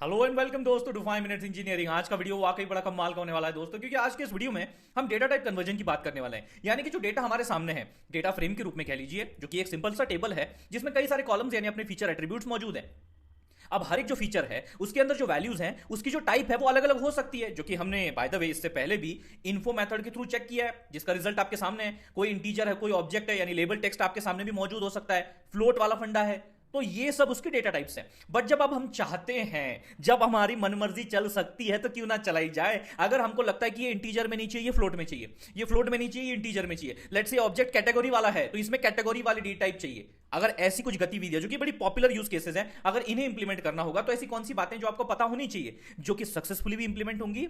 Hello and welcome दोस्तों to 5 minutes engineering. आज का वीडियो वाकई बड़ा कमाल का होने वाला है दोस्तों, क्योंकि आज के इस वीडियो में हम डेटा टाइप कन्वर्जन की बात करने वाले हैं। यानी कि जो डेटा हमारे सामने है डेटा फ्रेम के रूप में कह लीजिए, जो कि एक सिंपल सा टेबल है जिसमें कई सारे कॉलम्स यानी अपने फीचर एट्रीब्यूट्स मौजूद हैं। अब हर एक जो फीचर है उसके अंदर जो वैल्यूज हैं उसकी जो टाइप है वो अलग अलग हो सकती है, जो कि हमने बाय द वे इससे पहले भी इन्फो मेथड के थ्रू चेक किया है, जिसका रिजल्ट आपके सामने है। कोई इंटीजर है, कोई ऑब्जेक्ट है, यानी लेबल टेक्स्ट आपके सामने भी मौजूद हो सकता है, फ्लोट वाला फंडा है। तो ये सब उसके डेटा टाइप्स हैं। बट जब अब हम चाहते हैं, जब हमारी मनमर्जी चल सकती है, तो क्यों ना चलाई जाए। अगर हमको लगता है कि ये इंटीजर में नहीं चाहिए, ये फ्लोट में चाहिए, ये फ्लोट में नहीं चाहिए, ये इंटीजर में चाहिए। लेट्स से ऑब्जेक्ट कैटेगरी वाला है तो इसमें कैटेगरी वाली डी टाइप चाहिए। अगर ऐसी कुछ गतिविधियां जो कि बड़ी पॉपुलर यूज केसेस हैं, अगर इन्हें इंप्लीमेंट करना होगा तो ऐसी कौन सी बातें जो आपको पता होनी चाहिए, जो कि सक्सेसफुली भी इंप्लीमेंट होंगी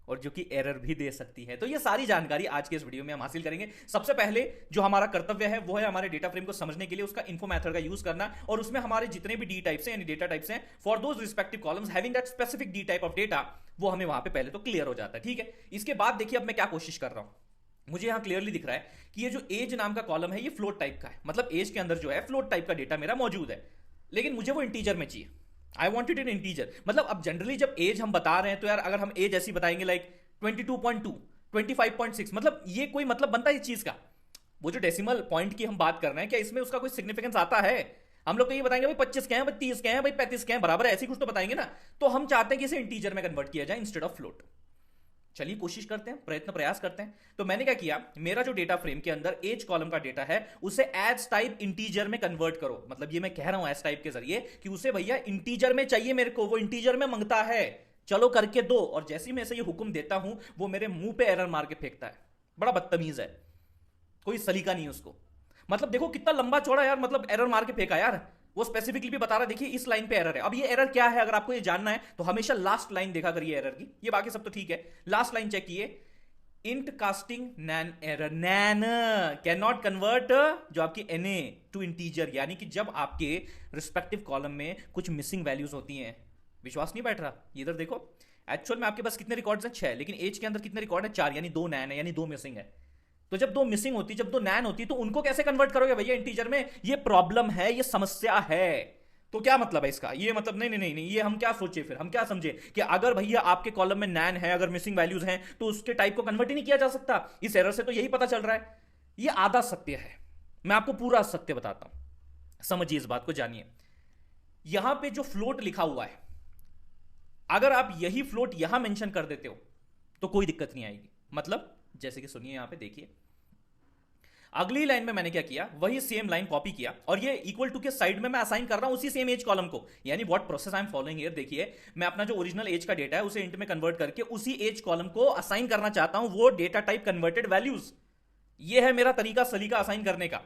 और जो कि एरर भी दे सकती है। तो ये सारी जानकारी आज के इस वीडियो में हम हासिल करेंगे। सबसे पहले जो हमारा कर्तव्य है वो है हमारे डेटा फ्रेम को समझने के लिए उसका इन्फो मेथड का यूज करना, और उसमें हमारे जितने भी डी टाइप्स हैं यानी डेटा टाइप्स हैं for those respective columns having that specific D type of data, वो हमें वहां पे पहले तो क्लियर हो जाता है। ठीक है, इसके बाद देखिए अब मैं क्या कोशिश कर रहा हूं। मुझे यहां क्लियरली दिख रहा है कि ये जो एज नाम का कॉलम है ये फ्लोट टाइप का है, मतलब एज के अंदर जो है फ्लोट टाइप का डेटा मेरा मौजूद है, लेकिन मुझे वो इंटीजर में चाहिए। I want it in integer. मतलब अब जनरली जब एज हम बता रहे हैं तो यार अगर हम एज ऐसी बताएंगे लाइक 22.2, 25.6, मतलब ये कोई मतलब बनता है इस चीज का। वो जो डेसिमल पॉइंट की हम बात कर रहे हैं, क्या इसमें उसका कोई सिग्निफिकेंस आता है? हम लोग तो ये बताएंगे भाई 25 के हैं, भाई 30 के हैं, भाई 35 के हैं, बराबर है, ऐसी कुछ तो बताएंगे ना। तो हम चाहते हैं कि इसे इंटीजर में कन्वर्ट किया जाए इंस्टेड ऑफ फ्लोट। चलिए कोशिश करते हैं, प्रयास करते हैं। तो मैंने क्या किया, मेरा जो डेटा फ्रेम के अंदर एज कॉलम का डेटा है उसे एज टाइप इंटीजर में कन्वर्ट करो। मतलब ये मैं कह रहा हूं एज टाइप के जरिए कि उसे भैया इंटीजर में चाहिए मेरे को, वो इंटीजर में मांगता है, चलो करके दो। और जैसे ही मैं इसे ये हुक्म देता हूं वो मेरे मुंह पे एरर मार के फेंकता है। बड़ा बदतमीज है, कोई सलीका नहीं है उसको। मतलब देखो कितना लंबा चौड़ा यार, मतलब एरर मार के फेंका यार। वो स्पेसिफिकली भी बता रहा है, देखिए इस लाइन पे एरर है। अब ये एरर क्या है, अगर आपको ये जानना है तो हमेशा लास्ट लाइन देखा करिए एरर की। ये बाकी सब तो ठीक है, लास्ट लाइन चेक किए। Int casting NaN error, NaN can not convert जो आपकी एनए टू इंटीजर, यानी कि जब आपके रिस्पेक्टिव कॉलम में कुछ मिसिंग वैल्यूज होती हैं। विश्वास नहीं बैठ रहा, ये इधर देखो। एक्चुअल में आपके पास कितने रिकॉर्ड्स हैं? 6, लेकिन एज के अंदर कितने रिकॉर्ड है? 4, यानी 2 नैन है, यानी 2 मिसिंग है। तो जब 2 मिसिंग होती, जब 2 नैन होती, तो उनको कैसे कन्वर्ट करोगे भैया इंटीजर में? ये प्रॉब्लम है, ये समस्या है। तो क्या मतलब है इसका? ये मतलब नहीं नहीं नहीं नहीं, ये हम क्या सोचे, फिर हम क्या समझे कि अगर भैया आपके कॉलम में नैन है, अगर मिसिंग वैल्यूज हैं, तो उसके टाइप को कन्वर्ट ही नहीं किया जा सकता। इस एरर से तो यही पता चल रहा है। ये आधा सत्य है, मैं आपको पूरा सत्य बताता हूं, समझिए इस बात को, जानिए। यहां पे जो फ्लोट लिखा हुआ है, अगर आप यही फ्लोट यहां मेंशन कर देते हो तो कोई दिक्कत नहीं आएगी। मतलब जैसे कि सुनिए, यहां पे देखिए, अगली लाइन में मैंने क्या किया, वही सेम लाइन कॉपी किया और ये इक्वल टू के साइड में मैं असाइन कर रहा हूं उसी सेम एज कॉलम को। यानी what process I am following here, देखिए मैं अपना जो ओरिजिनल एज का डेटा है उसे इंट में कन्वर्ट करके उसी एज कॉलम को असाइन करना चाहता हूं, वो डेटा टाइप कन्वर्टेड वैल्यूज। ये है मेरा तरीका सलीका असाइन करने का।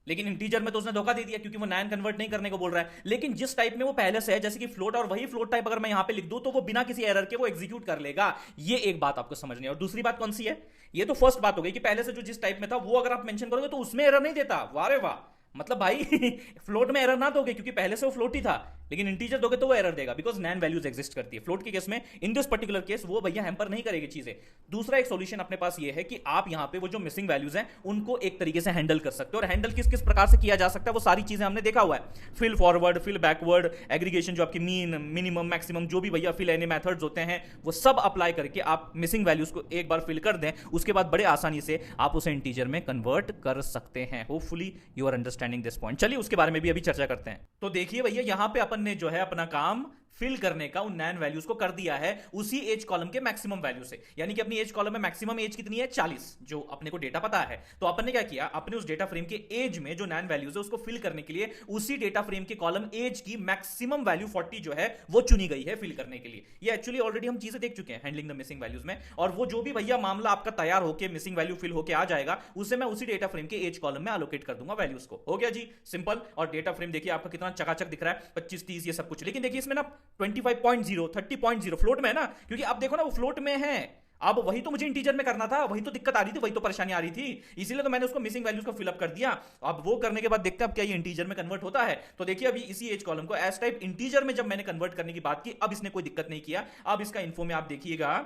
लेकिन इंटीजर में तो उसने धोखा दे दिया, क्योंकि वो नैन कन्वर्ट नहीं करने को बोल रहा है। लेकिन जिस टाइप में वो पहले से है, जैसे कि फ्लोट, और वही फ्लोट टाइप अगर मैं यहां पे लिख दूं तो वो बिना किसी एरर के वो एग्जीक्यूट कर लेगा। ये एक बात आपको समझनी है। और दूसरी बात कौन सी है? ये तो फर्स्ट बात हो गई कि पहले से जो जिस टाइप में था वो अगर आप मेंशन करोगे तो उसमें एरर नहीं देता। वाह रे वाह, मतलब भाई फ्लोट में एरर ना दोगे क्योंकि पहले से वो फ्लोट ही था, लेकिन इंटीजर दोगे तो वो एरर देगा, बिकॉज नैन वैल्यूज एग्जिस्ट करती है। फ्लोट के केस में, इन दिस पर्टिकुलर केस, वो भैया हैम्पर नहीं करेगी चीजें। दूसरा एक सॉल्यूशन अपने पास ये है कि आप यहां पे वो जो मिसिंग वैल्यूज हैं उनको एक तरीके से हैंडल कर सकते हो। और हैंडल किस किस प्रकार से किया जा सकता है वो सारी चीजें हमने देखा हुआ है। Fill forward, fill backward, aggregation, जो आपकी मीन, मिनिमम, मैक्सिमम, जो भी भैया फिल एनी मेथड्स होते हैं वो सब अप्लाई करके आप मिसिंग वैल्यूज को एक बार फिल कर दें, उसके बाद बड़े आसानी से आप उसे इंटीजर में कन्वर्ट कर सकते हैं। Hopefully you are understanding this point. चलिए उसके बारे में भी अभी चर्चा करते हैं। तो देखिए भैया, यहां पे अपन ने जो है अपना काम फिल करने का उन नैन वैल्यूज को कर दिया है उसी एज कॉलम के मैक्सिमम वैल्यू से। यानी कि अपनी एज कॉलम में मैक्सिमम एज कितनी है? 40, जो अपने को डेटा पता है। तो अपन ने क्या किया, अपने उस डेटा फ्रेम के एज में जो नैन वैल्यूज है उसको फिल करने के लिए उसी डेटा फ्रेम के कॉलम एज की मैक्सिमम वैल्यू 40 जो है वो चुनी गई है फिल करने के लिए। ये एक्चुअली ऑलरेडी हम चीजें देख चुके हैं हैंडलिंग द मिसिंग वैल्यूज में। और वो जो भी भैया मामला आपका तैयार होकर मिसिंग वैल्यू फिल होकर आ जाएगा उसे मैं उसी डेटा फ्रेम के एज कॉलम में एलोकेट कर दूंगा वैल्यूज को। हो गया जी, सिंपल। और डेटा फ्रेम देखिए आपका कितना चकाचक दिख रहा है, 25, 30, ये सब कुछ। लेकिन देखिए इसमें ना 25.0, 30.0 फ्लोट में है ना, क्योंकि अब देखो ना वो फ्लोट में है। अब वही तो मुझे इंटीजर में करना था, वही तो दिक्कत आ रही थी, वही तो परेशानी आ रही थी, इसीलिए तो मैंने उसको मिसिंग वैल्यूज को फिलअप कर दिया। अब वो करने के बाद देखते हैं अब क्या ये इंटीजर में कन्वर्ट होता है। तो देखिए अभी इसी एज कॉलम को एज टाइप इंटीजर में जब मैंने कन्वर्ट करने की बात की, अब इसने कोई दिक्कत नहीं किया। अब इसका इन्फो में आप देखिएगा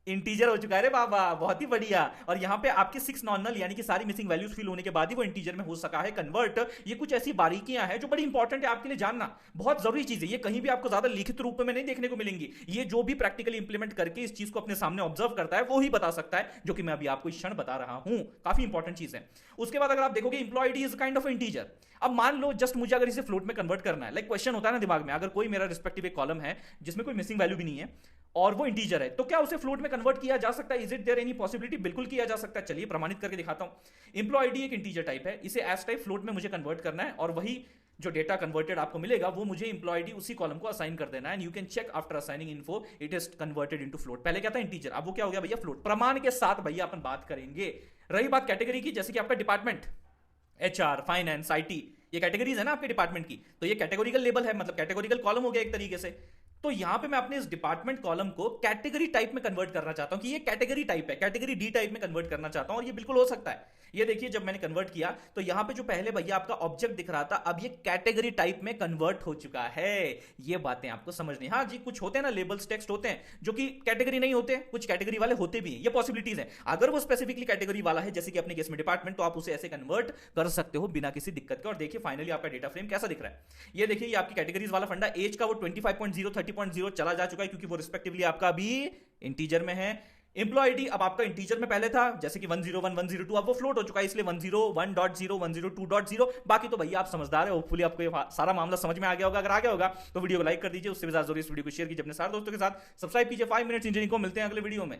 इंटीजर हो चुका है रे बाबा, बहुत ही बढ़िया। और यहाँ पे आपके 6 नॉर्मल यानी कि सारी मिसिंग वैल्यूज फिल होने के बाद ही वो इंटीजर में हो सका है कन्वर्ट। ये कुछ ऐसी बारीकियां हैं जो बड़ी इंपॉर्टेंट है आपके लिए जानना, बहुत जरूरी चीज है। ये कहीं भी आपको ज्यादा लिखित रूप में नहीं देखने को मिलेंगी। ये जो भी प्रैक्टिकली इंप्लीमेंट करके इस चीज को अपने सामने ऑब्जर्व करता है वो ही बता सकता है, जो कि मैं अभी आपको इस क्षण बता रहा हूं। काफी इंपॉर्टेंट चीज है। उसके बाद अगर आप देखोगे employee ID is kind of integer. अब मान लो जस्ट मुझे अगर इसे फ्लोट में कन्वर्ट करना है, लाइक क्वेश्चन होता है ना दिमाग में, अगर कोई मेरा रिस्पेक्टिव एक कॉलम है जिसमें कोई मिसिंग वैल्यू भी नहीं है और वो इंटीजर है, तो क्या उसे फ्लोट में कन्वर्ट किया जा सकता है? Is it there any possibility? बिल्कुल किया जा सकता है। चलिए प्रमाणित करके दिखाता हूं। एम्प्लॉय आईडी एक इंटीजर टाइप है, इसे एस टाइप फ्लोट में मुझे कन्वर्ट करना है और वही जो डेटा कन्वर्टेड आपको मिलेगा वो मुझे एम्प्लॉय आईडी उसी कॉलम को असाइन कर देना है। And you can check after assigning info it is converted into float. पहले क्या था? इंटीजर, अब वो क्या हो गया भैया? फ्लोट। प्रमाण के साथ भैया अपन बात करेंगे। रही बात कैटेगरी की, जैसे कि आपका डिपार्टमेंट एचआर, फाइनेंस, आईटी, ये कैटेगरीज है ना आपके डिपार्टमेंट की, तो ये कैटेगोरिकल लेबल है, मतलब कैटेगोरिकल कॉलम हो गया एक तरीके से। तो यहां पे मैं अपने इस डिपार्टमेंट कॉलम को कैटेगरी टाइप में कन्वर्ट करना चाहता हूं कि ये कैटेगरी टाइप है, कैटेगरी डी टाइप में कन्वर्ट करना चाहता हूं, और ये बिल्कुल हो सकता है। ये देखिए जब मैंने कन्वर्ट किया तो यहां पे जो पहले भैया आपका ऑब्जेक्ट दिख रहा था, अब ये कैटेगरी टाइप में कन्वर्ट हो चुका है। ये बातें आपको समझनी। हाँ जी, कुछ होते हैं ना लेबल्स, टेक्स्ट होते हैं जो कि कैटेगरी नहीं होते, कुछ कैटेगरी वाले होते भी हैं, ये पॉसिबिलिटीज है। अगर वो स्पेसिफिकली कैटेगरी वाला है, जैसे कि अपने केस में डिपार्टमेंट, तो आप उसे ऐसे कन्वर्ट कर सकते हो बिना किसी दिक्कत के। और देखिए फाइनली आपका डेटा फ्रेम कैसा दिख रहा है। ये देखिए ये आपकी कैटेगरीज वाला फंडा, एज का वो 25.0 30.0 चला जा चुका है क्योंकि वो रिस्पेक्टिवली आपका अभी इंटीजर में है। एम्प्लॉय आईडी अब आपका इंटीजर में पहले था, जैसे कि 101 102, अब वो फ्लोट हो चुका है, इसलिए 101.0 102.0। बाकी तो भैया आप समझदार है, होपफुली आपको ये सारा मामला समझ में आ गया होगा। अगर आ गया होगा तो वीडियो को लाइक कर दीजिए, उससे भी ज्यादा जरूरी इस वीडियो को शेयर कीजिए अपने सारे दोस्तों के साथ। सब्सक्राइब कीजिए 5 मिनट्स इंजीनियरिंग को। मिलते हैं अगले वीडियो में।